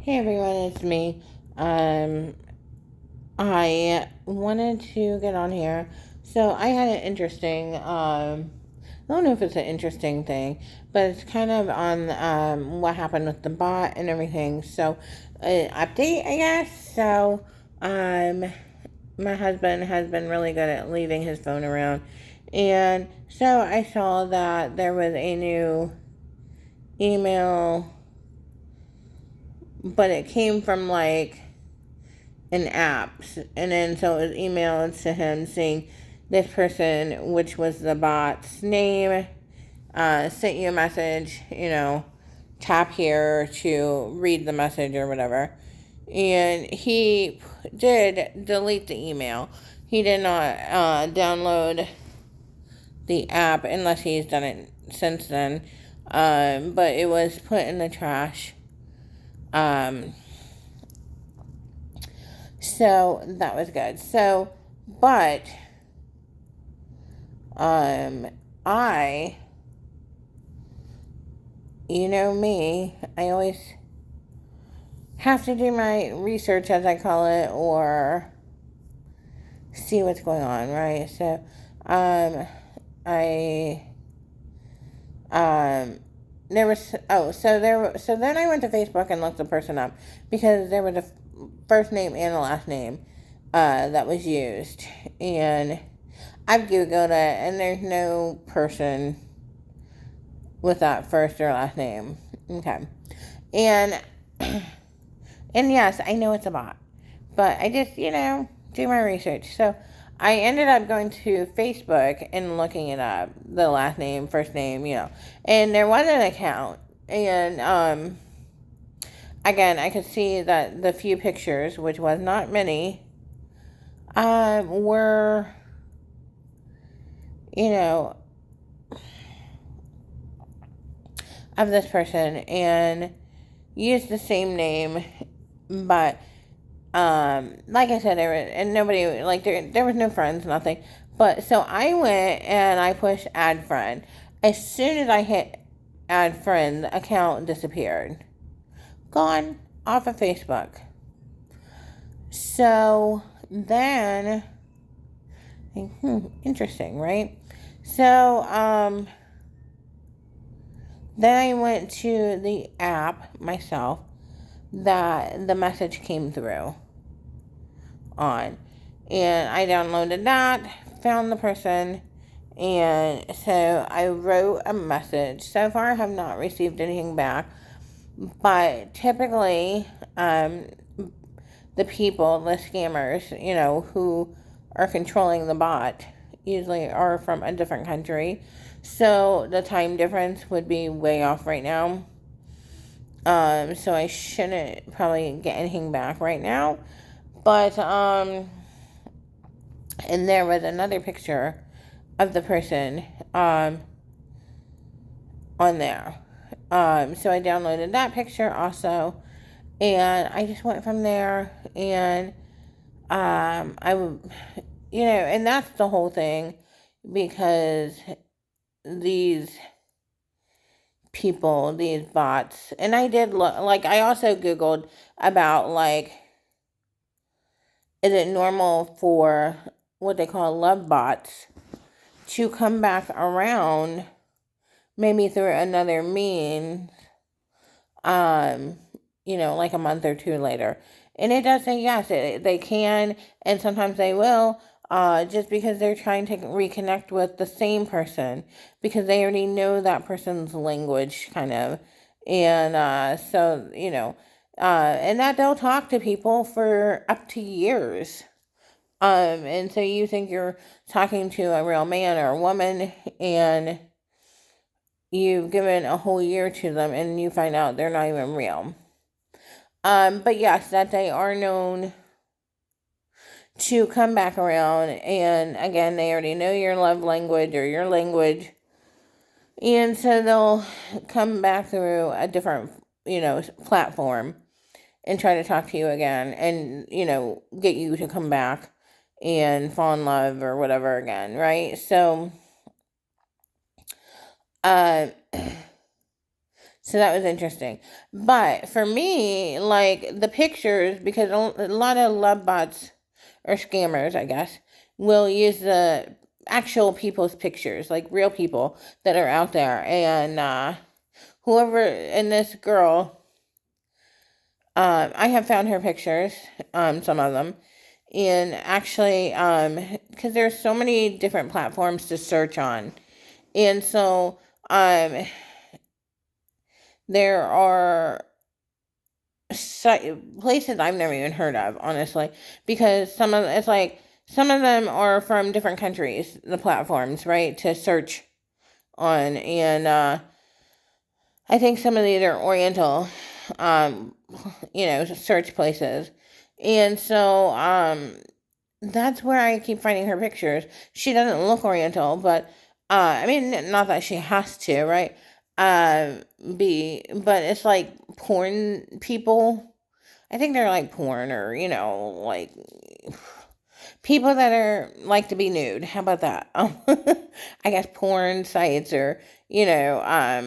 Hey everyone, it's me. Um, I wanted to get on here. So I had an interesting, I don't know if it's an interesting thing, but it's kind of on what happened with the bot and everything. So, update, I guess. So, um, my husband has been really good at leaving his phone around. And so I saw that there was a new email, but it came from like an app. And then so it was emailed to him saying this person, which was the bot's name, sent you a message, tap here to read the message or whatever. And he did delete the email. He did not download the app unless he's done it since then. But it was put in the trash. Um, so that was good. So, but um, I, you know me, I always have to do my research, as I call it, or see what's going on, right? So, I, um, there was, so then I went to Facebook and looked the person up because there was a first name and a last name, that was used. And I've Googled it and there's no person with that first or last name. Okay. And and yes, I know it's a bot. But I just, do my research. So I ended up going to Facebook and looking it up, the last name, first name, And there was an account. And again, I could see that the few pictures, which was not many, were, you know, of this person and used the same name, but like I said, and nobody, like, there was no friends, nothing. But so I went and I pushed add friend. As soon as I hit add friend, the account disappeared, gone off of Facebook. So then, interesting, right? So then I went to the app myself that the message came through on. And I downloaded that, found the person, and so I wrote a message. So far, I have not received anything back, but typically, the people, the scammers, who are controlling the bot, usually are from a different country. So the time difference would be way off right now. So I shouldn't probably get anything back right now. But, and there was another picture of the person, on there. So I downloaded that picture also. And I just went from there. And, and that's the whole thing. Because these people, these bots, and I did look, like, I also Googled about, like, is it normal for what they call love bots to come back around maybe through another means, like a month or two later? And it does say yes, they can, and sometimes they will, just because they're trying to reconnect with the same person because they already know that person's language, kind of. And so, and that they'll talk to people for up to years. And so you think you're talking to a real man or a woman, and you've given a whole year to them, and you find out they're not even real. But yes, that they are known to come back around, and again, they already know your love language or your language, and so they'll come back through a different, platform and try to talk to you again, and get you to come back and fall in love or whatever again, right? So, uh, So that was interesting. But for me, like the pictures, because a lot of love bots or scammers, I guess, will use the actual people's pictures, like real people that are out there. And whoever, and this girl, I have found her pictures, some of them. And actually, because there's so many different platforms to search on. And so, there are places I've never even heard of, honestly, because some of them are from different countries, the platforms, right, to search on, and I think some of these are Oriental, um, search places, and so that's where I keep finding her pictures. She doesn't look Oriental, but I mean, not that she has to, right? But it's like porn people. I think they're like porn, or like people that are like to be nude. How about that? I guess porn sites, or I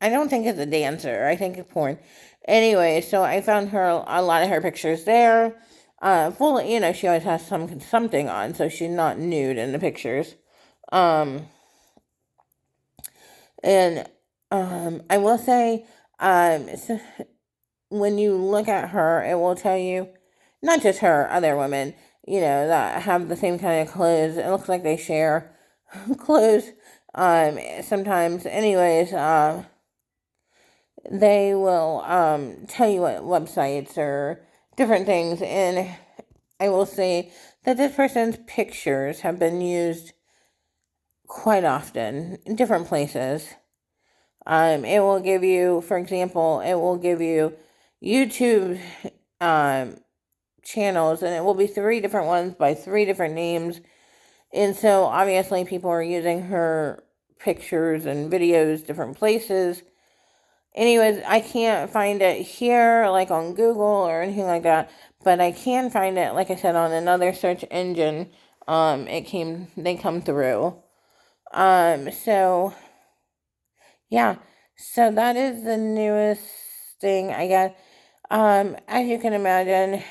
don't think it's a dancer. I think it's porn. Anyway, so I found her a lot of her pictures there. Full, she always has something on, so she's not nude in the pictures. Um, and I will say, so when you look at her, it will tell you, not just her, other women, that have the same kind of clothes. It looks like they share clothes. Sometimes, anyways, they will tell you what websites or different things, and I will say that this person's pictures have been used quite often in different places. It will give you, for example, it will give you YouTube channels, and it will be 3 different ones by 3 different names. And so obviously people are using her pictures and videos different places. Anyways, I can't find it here, like on Google or anything like that, but I can find it, like I said, on another search engine. They come through. So yeah, so that is the newest thing I got. As you can imagine,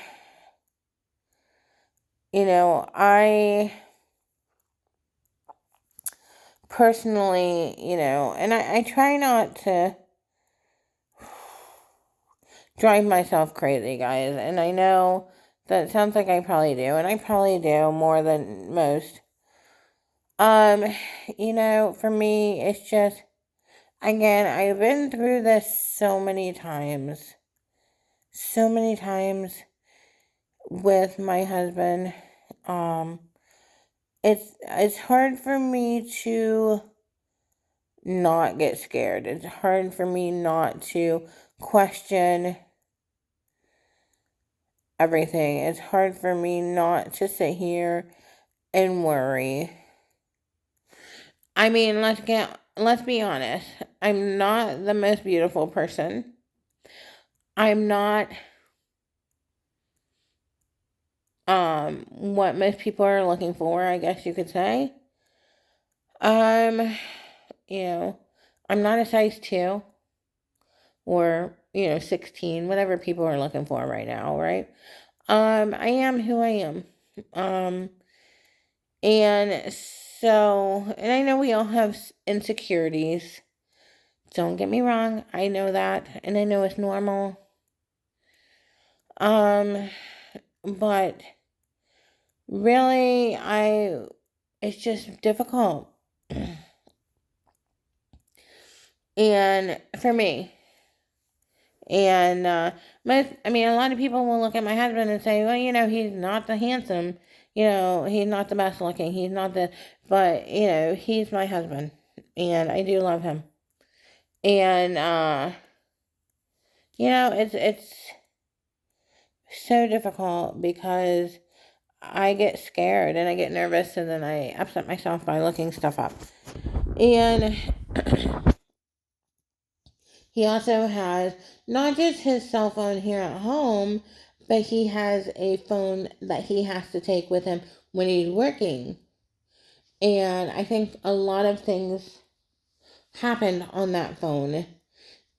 I personally, and I try not to drive myself crazy, guys. And I know that sounds like I probably do, and I probably do more than most. For me, it's just, again, I've been through this so many times. So many times with my husband. It's hard for me to not get scared. It's hard for me not to question everything. It's hard for me not to sit here and worry. I mean, let's be honest. I'm not the most beautiful person. I'm not what most people are looking for, I guess you could say. Um, I'm not a size 2 or, 16, whatever people are looking for right now, right? I am who I am. And so, and I know we all have insecurities. Don't get me wrong. I know that, and I know it's normal. But really, it's just difficult. And for me, and a lot of people will look at my husband and say, well, he's not the handsome, he's not the best looking, he's not the, but he's my husband, and I do love him. And it's so difficult because I get scared and I get nervous, and then I upset myself by looking stuff up. And he also has not just his cell phone here at home, but he has a phone that he has to take with him when he's working. And I think a lot of things happened on that phone.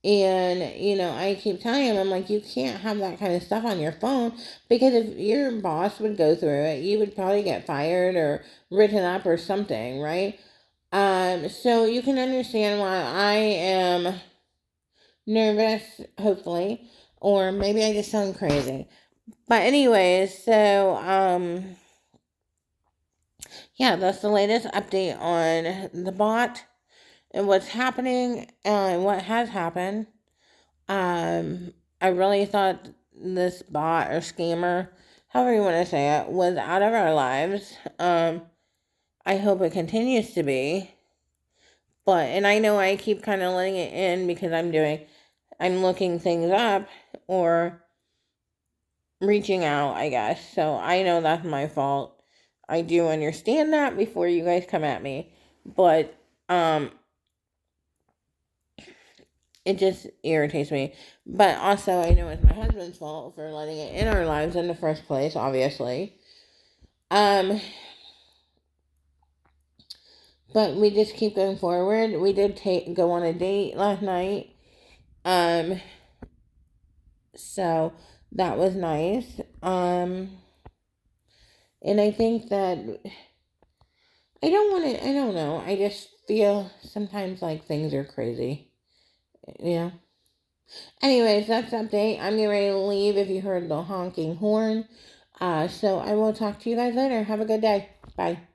And, I keep telling him, I'm like, you can't have that kind of stuff on your phone, because if your boss would go through it, you would probably get fired or written up or something, right? So you can understand why I am nervous, hopefully, or maybe I just sound crazy. But anyways, so, yeah, that's the latest update on the bot and what's happening and what has happened. I really thought this bot or scammer, however you want to say it, was out of our lives. I hope it continues to be. And I know I keep kind of letting it in because I'm looking things up or reaching out, I guess. So I know that's my fault. I do understand that before you guys come at me. But, it just irritates me. But also, I know it's my husband's fault for letting it in our lives in the first place, obviously. But we just keep going forward. We did go on a date last night. So that was nice. And I think that I don't know. I just feel sometimes like things are crazy. Yeah. Anyways, that's the update. I'm getting ready to leave if you heard the honking horn. So I will talk to you guys later. Have a good day. Bye.